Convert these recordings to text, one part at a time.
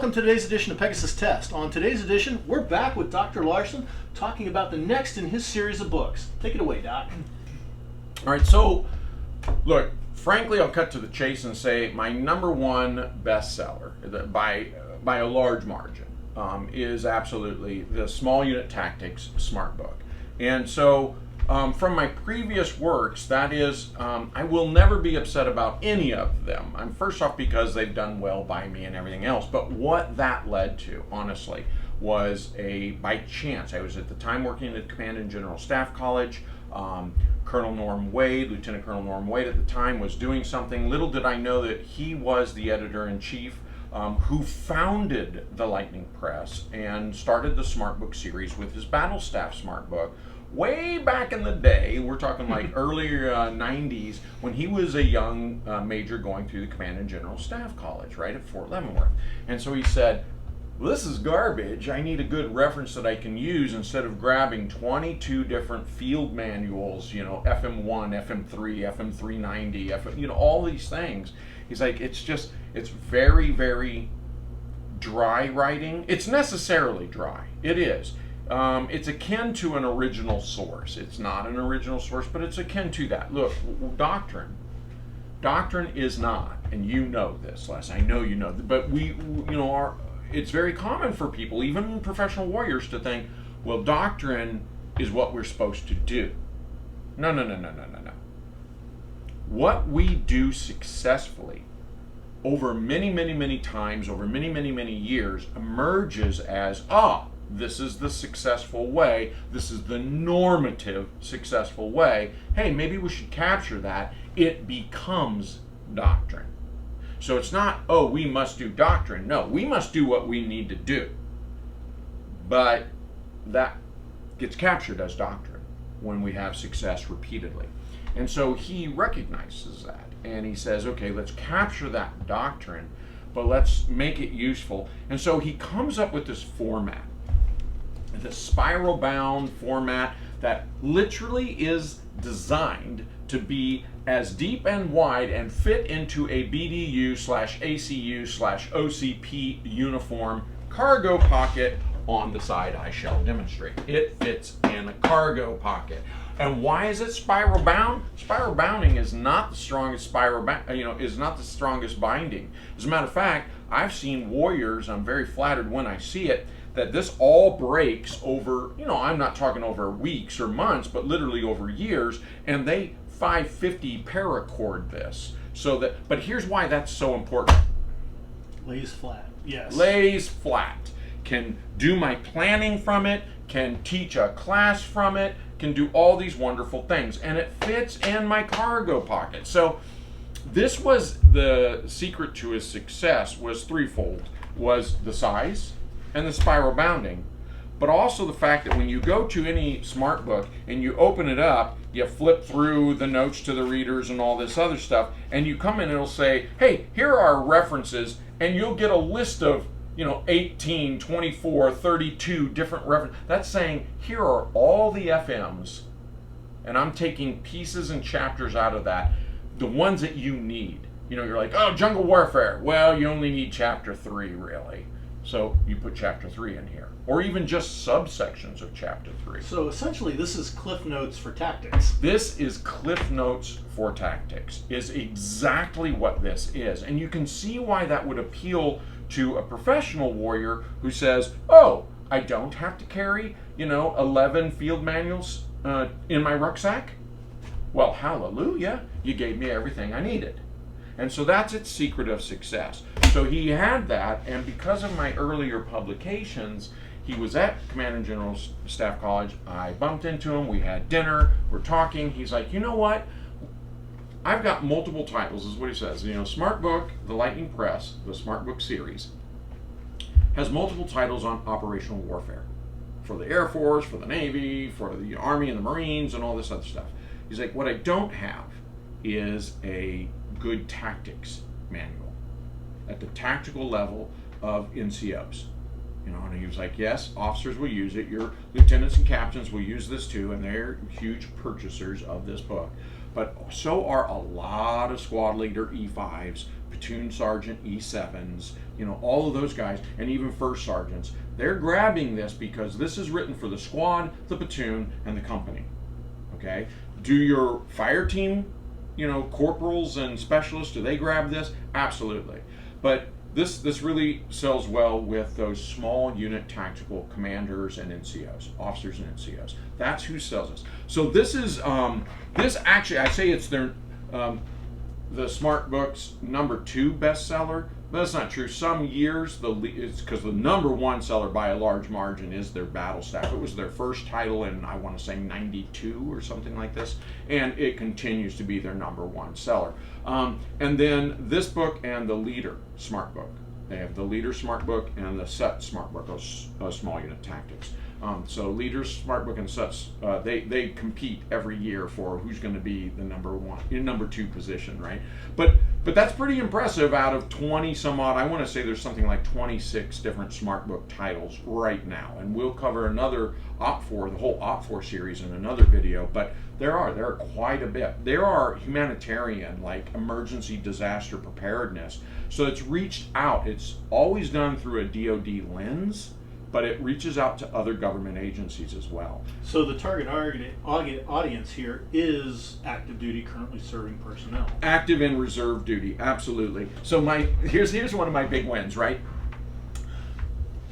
welcome to today's edition of Pegasus Test. On today's edition, we're back with Dr. Larsen talking about the next in his series of books. Take it away, Doc. All right, so look, frankly, I'll cut to the chase and say my number one bestseller by a large margin is absolutely the Small Unit Tactics Smart Book. And so from my previous works, that is, I will never be upset about any of them. I'm first off because they've done well by me and everything else, but what that led to, honestly, was by chance. I was at the time working at Command and General Staff College. Colonel Norm Wade, Lieutenant Colonel Norm Wade at the time, was doing something. Little did I know that he was the editor-in-chief who founded the Lightning Press and started the Smart Book series with his Battle Staff Smart Book way back in the day. We're talking like earlier 90s, when he was a young major going through the Command and General Staff College, right, at Fort Leavenworth. And so he said, well, this is garbage. I need a good reference that I can use instead of grabbing 22 different field manuals, FM1, FM3, FM390, all these things. He's like, it's very, very dry writing. It's necessarily dry. It is. It's akin to an original source. It's not an original source, but it's akin to that. Look, doctrine is not, and you know this, Les, I know you know, but it's very common for people, even professional warriors, to think, well, doctrine is what we're supposed to do. No. What we do successfully over many, many, many times, over many, many, many years, emerges as, this is the successful way, this is the normative successful way. Hey, maybe we should capture that. It becomes doctrine. So it's not, we must do doctrine. No, we must do what we need to do. But that gets captured as doctrine when we have success repeatedly. And so he recognizes that, and he says, okay, let's capture that doctrine, but let's make it useful. And so he comes up with this format, the spiral-bound format that literally is designed to be as deep and wide and fit into a BDU/ACU/OCP uniform cargo pocket on the side I shall demonstrate. It fits in a cargo pocket. And why is it spiral bound? Spiral bounding is not the strongest is not the strongest binding. As a matter of fact, I've seen warriors, I'm very flattered when I see it, that this all breaks over, I'm not talking over weeks or months, but literally over years, and they 550 paracord this. But here's why that's so important. Lays flat, yes. Lays flat. Can do my planning from it, can teach a class from it, can do all these wonderful things, and it fits in my cargo pocket. So this was the secret to his success, was threefold. Was the size and the spiral bounding, but also the fact that when you go to any smart book and you open it up, you flip through the notes to the readers and all this other stuff, and you come in and it'll say, hey, here are references, and you'll get a list of 18, 24, 32 different references. That's saying, here are all the FMs, and I'm taking pieces and chapters out of that, the ones that you need. You're like, jungle warfare. Well, you only need chapter 3, really. So you put chapter 3 in here, or even just subsections of chapter 3. So essentially, this is Cliff Notes for tactics. This is Cliff Notes for tactics, is exactly what this is. And you can see why that would appeal to a professional warrior who says, I don't have to carry, 11 field manuals in my rucksack. Well, hallelujah, you gave me everything I needed. And so that's its secret of success. So he had that, and because of my earlier publications, he was at Command and General Staff College. I bumped into him, we had dinner, we're talking. He's like, you know what? I've got multiple titles, is what he says. Smart Book, the Lightning Press, the Smart Book series, has multiple titles on operational warfare. For the Air Force, for the Navy, for the Army and the Marines, and all this other stuff. He's like, what I don't have is a good tactics manual at the tactical level of NCOs. And he was like, yes, officers will use it, your lieutenants and captains will use this too, and they're huge purchasers of this book. But so are a lot of squad leader E5s, platoon sergeant E7s, all of those guys, and even first sergeants. They're grabbing this because this is written for the squad, the platoon, and the company. Okay? Do your fire team, corporals and specialists, do they grab this? Absolutely. But this really sells well with those small unit tactical commanders and NCOs, officers and NCOs. That's who sells this. So this is this actually, I say it's their the Smart Books #2 bestseller. But that's not true. Some years it's because the #1 seller by a large margin is their Battle Staff. It was their first title in, I want to say, 92 or something like this, and it continues to be their #1 seller. And then this book and the Leader Smart Book. They have the Leader Smart Book and the Set Smart Book of small unit tactics. So Leader's Smart Book and Set's, they compete every year for who's going to be the #2 position, right? But that's pretty impressive. Out of 20 some odd, I want to say there's something like 26 different Smart Book titles right now, and we'll cover another OPFOR, the whole OPFOR series in another video. But there are quite a bit. There are humanitarian, like emergency disaster preparedness. So it's reached out. It's always done through a DoD lens, but it reaches out to other government agencies as well. So the target audience here is active duty, currently serving personnel. Active and reserve duty, absolutely. So here's one of my big wins, right?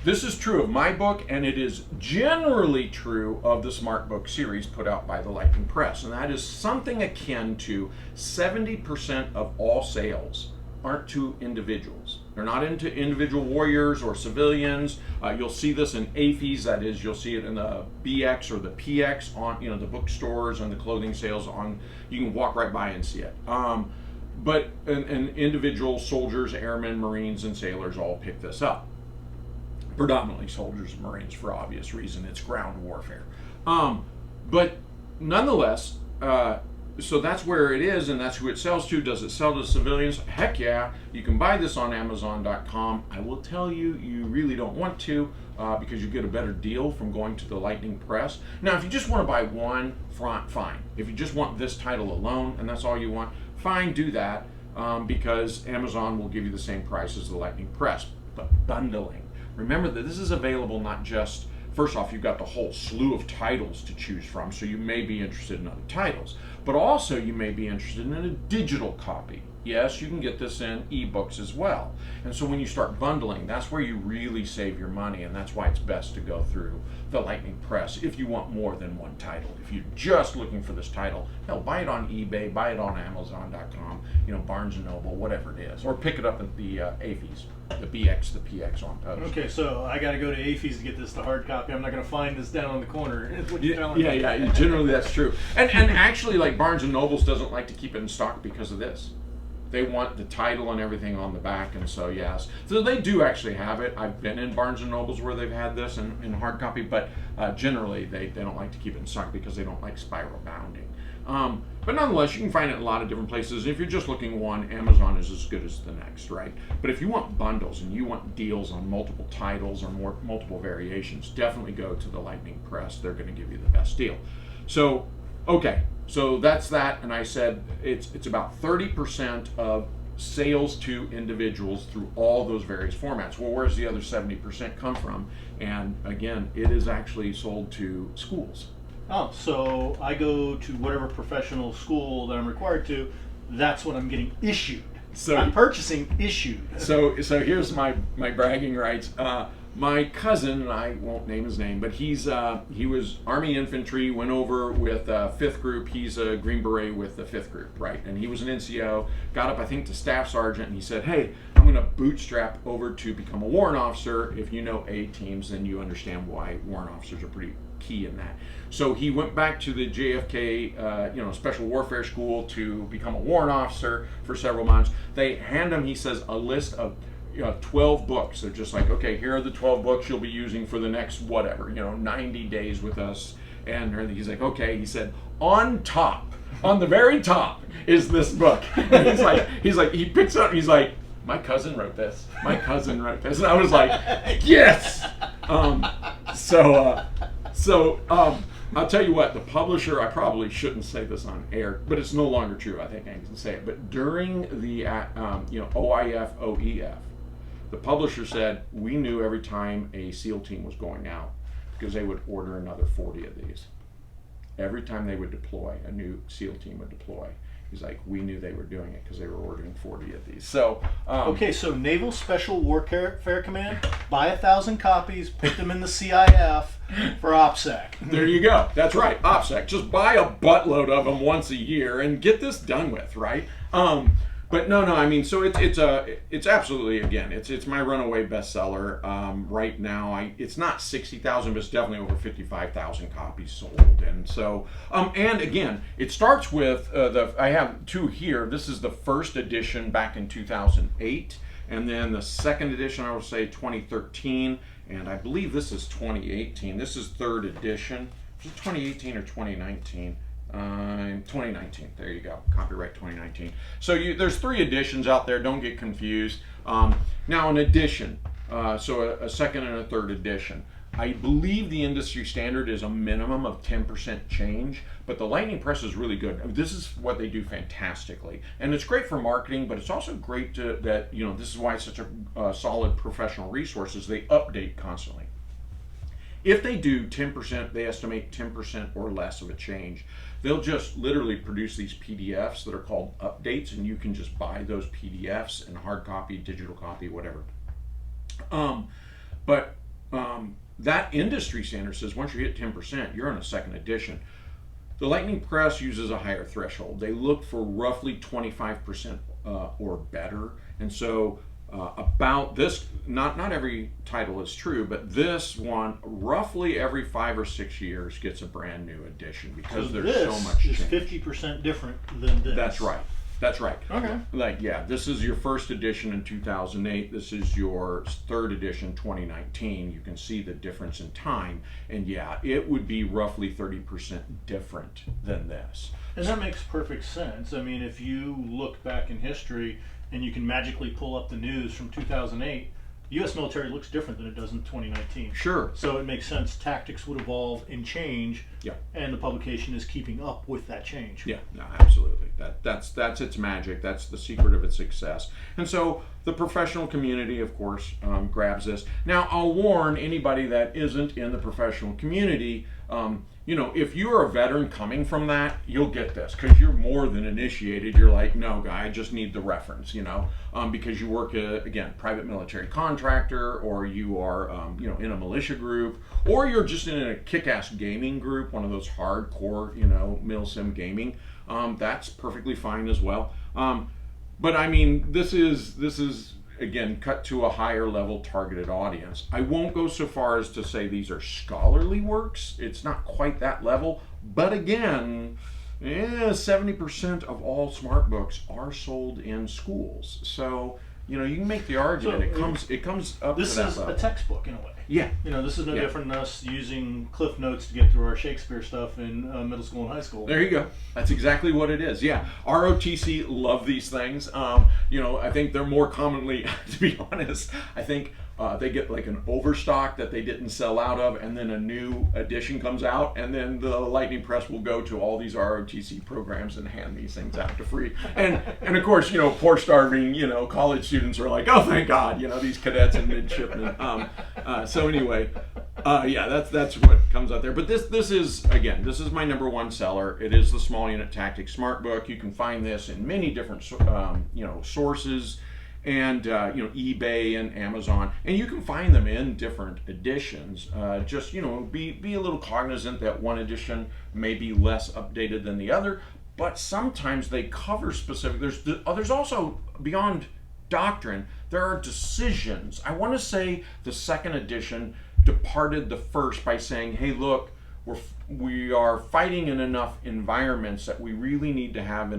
This is true of my book, and it is generally true of the Smart Book series put out by the Lightning Press, and that is something akin to 70% of all sales aren't to individuals. They're not into individual warriors or civilians. You'll see this in AFES, that is, you'll see it in the BX or the PX on the bookstores and the clothing sales on. You can walk right by and see it. But individual soldiers, airmen, Marines, and sailors all pick this up. Predominantly soldiers and Marines for obvious reason. It's ground warfare. But nonetheless, so that's where it is, and that's who it sells to. Does it sell to civilians? Heck yeah. You can buy this on Amazon.com. I will tell you, you really don't want to because you get a better deal from going to the Lightning Press. Now, if you just want to buy one, fine. If you just want this title alone, and that's all you want, fine, do that because Amazon will give you the same price as the Lightning Press. But bundling. Remember that this is available not just, first off, you've got the whole slew of titles to choose from, so you may be interested in other titles. But also you may be interested in a digital copy. Yes, you can get this in ebooks as well. And so when you start bundling, that's where you really save your money, and that's why it's best to go through the Lightning Press if you want more than one title. If you're just looking for this title, hell, buy it on eBay, buy it on Amazon.com, Barnes & Noble, whatever it is. Or pick it up at the AFES, the BX, the PX on post. Okay, so I got to go to AFES to get this, the hard copy. I'm not going to find this down on the corner. Is what you're telling me. Yeah, generally that's true. And actually, like Barnes & Nobles doesn't like to keep it in stock because of this. They want the title and everything on the back, and so yes. So they do actually have it. I've been in Barnes & Nobles where they've had this in hard copy, but generally they don't like to keep it in stock because they don't like spiral bounding. But nonetheless, you can find it in a lot of different places. If you're just looking one, Amazon is as good as the next, right? But if you want bundles and you want deals on multiple titles or multiple variations, definitely go to the Lightning Press. They're going to give you the best deal. So, okay. So that's that, and I said it's about 30% of sales to individuals through all those various formats. Well, where's the other 70% come from? And again, it is actually sold to schools. Oh, so I go to whatever professional school that I'm required to, that's what I'm getting issued. So I'm purchasing issued. So here's my bragging rights. My cousin, and I won't name his name, but he was Army Infantry, went over with 5th Group. He's a Green Beret with the 5th Group, right? And he was an NCO, got up, I think, to Staff Sergeant, and he said, hey, I'm going to bootstrap over to become a warrant officer. If you know A teams, then you understand why warrant officers are pretty key in that. So he went back to the JFK, Special Warfare School to become a warrant officer for several months. They hand him, he says, a list of 12 books. They're just like, okay, here are the 12 books you'll be using for the next whatever, 90 days with us. And he's like, okay. He said, on the very top is this book. And he picks up, he's like, my cousin wrote this. My cousin wrote this. And I was like, yes. I'll tell you what, the publisher, I probably shouldn't say this on air, but it's no longer true. I think I can say it. But during the OIF, OEF, the publisher said, we knew every time a SEAL team was going out because they would order another 40 of these. Every time they would deploy, a new SEAL team would deploy. He's like, we knew they were doing it because they were ordering 40 of these. So okay, so Naval Special Warfare Command, buy 1,000 copies, put them in the CIF for OPSEC. There you go. That's right, OPSEC. Just buy a buttload of them once a year and get this done with, right? But no, I mean, so it's absolutely, again, it's my runaway bestseller right now. It's not 60,000, but it's definitely over 55,000 copies sold. And so, and again, it starts with I have two here. This is the first edition back in 2008, and then the second edition, I would say 2013, and I believe this is 2018. This is third edition. Is it 2018 or 2019? 2019. There you go. Copyright 2019. So there's 3 editions out there. Don't get confused. Now an edition, so a second and a third edition. I believe the industry standard is a minimum of 10% change, but the Lightning Press is really good. This is what they do fantastically, and it's great for marketing. But it's also great that this is why it's such a solid professional resource. Is they update constantly. If they do 10%, they estimate 10% or less of a change. They'll just literally produce these PDFs that are called updates, and you can just buy those PDFs in hard copy, digital copy, whatever. That industry standard says once you hit 10%, you're on a second edition. The Lightning Press uses a higher threshold. They look for roughly 25% or better, and so about this, not every title is true, but this one roughly every 5 or 6 years gets a brand new edition because there's so much change. This is 50% different than this. That's right. Okay. Like, yeah, this is your first edition in 2008. This is your third edition 2019. You can see the difference in time, and yeah, it would be roughly 30% different than this. And that makes perfect sense. I mean, if you look back in history and you can magically pull up the news from 2008, U.S. military looks different than it does in 2019. Sure. So it makes sense tactics would evolve and change, yeah, and the publication is keeping up with that change. Yeah, no, absolutely. That's its magic. That's the secret of its success. And so the professional community, of course, grabs this. Now, I'll warn anybody that isn't in the professional community, if you're a veteran coming from that, you'll get this because you're more than initiated. You're like, no, guy, I just need the reference, because you work, again, private military contractor, or you are, in a militia group, or you're just in a kick-ass gaming group, one of those hardcore, mil-sim gaming. That's perfectly fine as well. But I mean, this is again, cut to a higher level targeted audience. I won't go so far as to say these are scholarly works. It's not quite that level, but again, 70% of all smart books are sold in schools. So, you can make the argument it comes up to that level. This is a textbook in a way. Yeah. This is no different than us using Cliff Notes to get through our Shakespeare stuff in middle school and high school. There you go. That's exactly what it is. Yeah. ROTC love these things. I think they're more commonly, to be honest, I think they get like an overstock that they didn't sell out of, and then a new edition comes out, and then the Lightning Press will go to all these ROTC programs and hand these things out to free. And of course, poor starving, college students are like, oh, thank God, these cadets and midshipmen. So anyway, that's what comes out there. But this is my number one seller. It is the Small Unit Tactics Smart Book. You can find this in many different sources, and eBay and Amazon, and you can find them in different editions. Just be a little cognizant that one edition may be less updated than the other, but sometimes they cover specific. There's also, beyond doctrine, there are decisions. I want to say the second edition departed the first by saying, hey, look, we are fighting in enough environments that we really need to have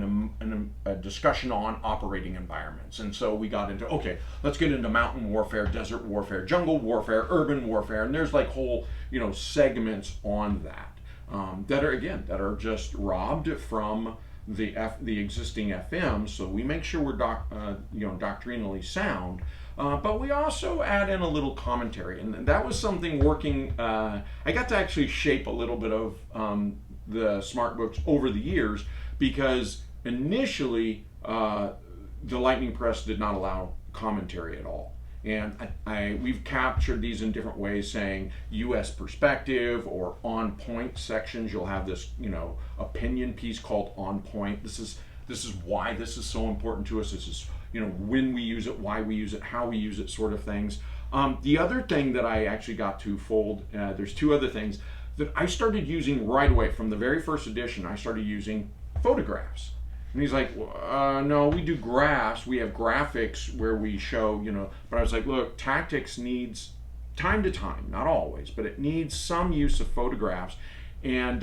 a discussion on operating environments. And so we got into, okay, let's get into mountain warfare, desert warfare, jungle warfare, urban warfare, and there's like whole segments on that that are just robbed from the existing FMs. So we make sure we're doctrinally sound. But we also add in a little commentary, and that was something working. I got to actually shape a little bit of the smart books over the years, because initially the Lightning Press did not allow commentary at all. And we've captured these in different ways, saying U.S. perspective or on point sections. You'll have this, opinion piece called on point. This is why this is so important to us. This is, when we use it, why we use it, how we use it, sort of things. The other thing that I actually got to fold, there's two other things that I started using right away from the very first edition. I started using photographs. And he's like, no, we do graphs. We have graphics where we show, But I was like, look, tactics needs time to time, not always, but it needs some use of photographs. And,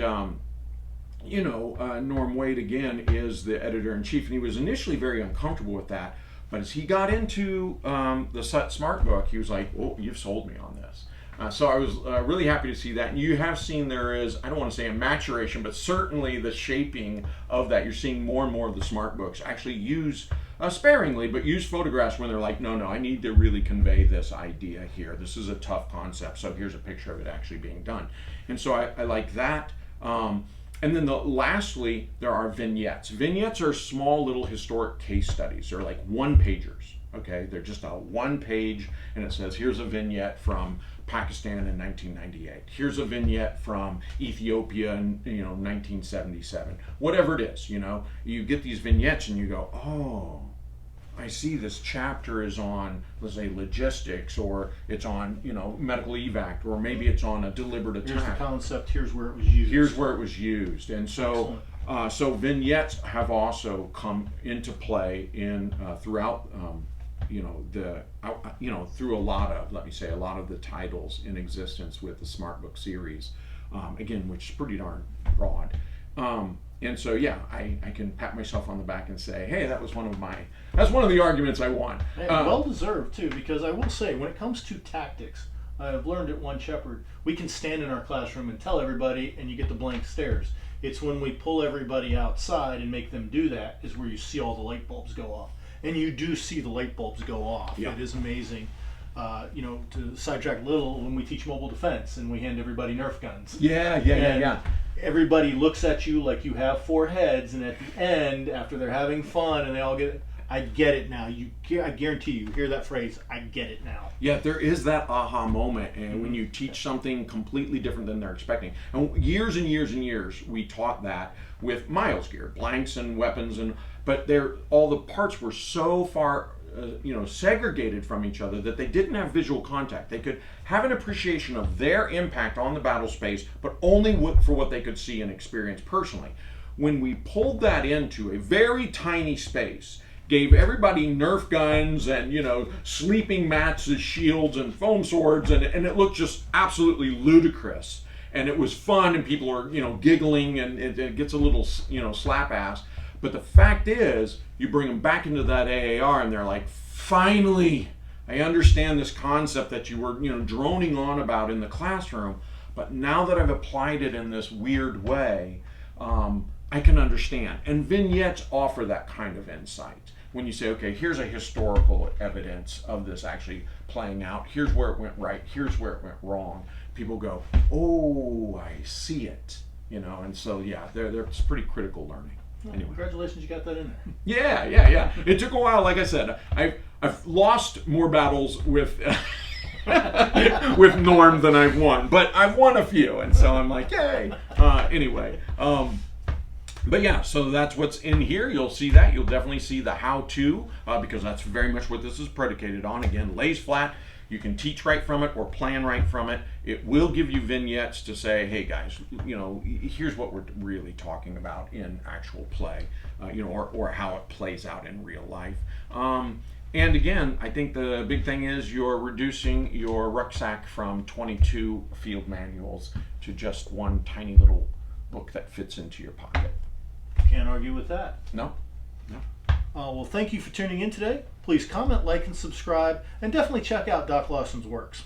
Norm Wade, again, is the editor-in-chief, and he was initially very uncomfortable with that. But as he got into the Smart book, he was like, oh, you've sold me on this. So I was really happy to see that. And you have seen there is, I don't want to say a maturation, but certainly the shaping of that. You're seeing more and more of the smart books actually use, sparingly, but use photographs when they're like, no, I need to really convey this idea here. This is a tough concept, so here's a picture of it actually being done. And so I like that. And then lastly, there are vignettes. Vignettes are small little historic case studies. They're like one-pagers. Okay, they're just a one page, and it says, here's a vignette from Pakistan in 1998. Here's a vignette from Ethiopia in 1977. Whatever it is, you get these vignettes and you go, oh, I see this chapter is on, let's say, logistics, or it's on, medical evac, or maybe it's on a deliberate attack. Here's the concept, here's where it was used. Here's where it was used. And so so vignettes have also come into play in throughout through a lot of the titles in existence with the Smart Book series, again, which is pretty darn broad. And so, yeah, I can pat myself on the back and say, hey, that's one of the arguments I won. Well deserved too, because I will say, when it comes to tactics, I've learned at One Shepherd, we can stand in our classroom and tell everybody, and you get the blank stares. It's when we pull everybody outside and make them do that is where you see all the light bulbs go off. And you do see the light bulbs go off. Yeah. It is amazing. To sidetrack a little, when we teach mobile defense and we hand everybody Nerf guns. Yeah. Everybody looks at you like you have four heads, and at the end, after they're having fun and they all get it, I get it now. I guarantee you hear that phrase, I get it now. Yeah, there is that aha moment, and when you teach something completely different than they're expecting. And years and years and years, we taught that with Miles gear, blanks and weapons, but all the parts were so far segregated from each other that they didn't have visual contact. They could have an appreciation of their impact on the battle space, but only for what they could see and experience personally. When we pulled that into a very tiny space, gave everybody Nerf guns and sleeping mats as shields and foam swords, and it looked just absolutely ludicrous. And it was fun, and people are giggling, and it gets a little slap ass. But the fact is, you bring them back into that AAR, and they're like, finally, I understand this concept that you were droning on about in the classroom, but now that I've applied it in this weird way, I can understand. And vignettes offer that kind of insight. When you say, okay, here's a historical evidence of this actually playing out. Here's where it went right. Here's where it went wrong. People go, oh, I see it. And so, yeah, it's pretty critical learning. Anyway. Congratulations, you got that in there. Yeah. It took a while. Like I said, I've lost more battles with with Norm than I've won, but I've won a few, and so I'm like, yay. Anyway, but yeah, so that's what's in here. You'll see that. You'll definitely see the how-to, because that's very much what this is predicated on. Again, lays flat. You can teach right from it or plan right from it. It will give you vignettes to say, hey guys, here's what we're really talking about in actual play, or how it plays out in real life. And again, I think the big thing is you're reducing your rucksack from 22 field manuals to just one tiny little book that fits into your pocket. Can't argue with that. No. Well, thank you for tuning in today. Please comment, like, and subscribe, and definitely check out Doc Larsen's works.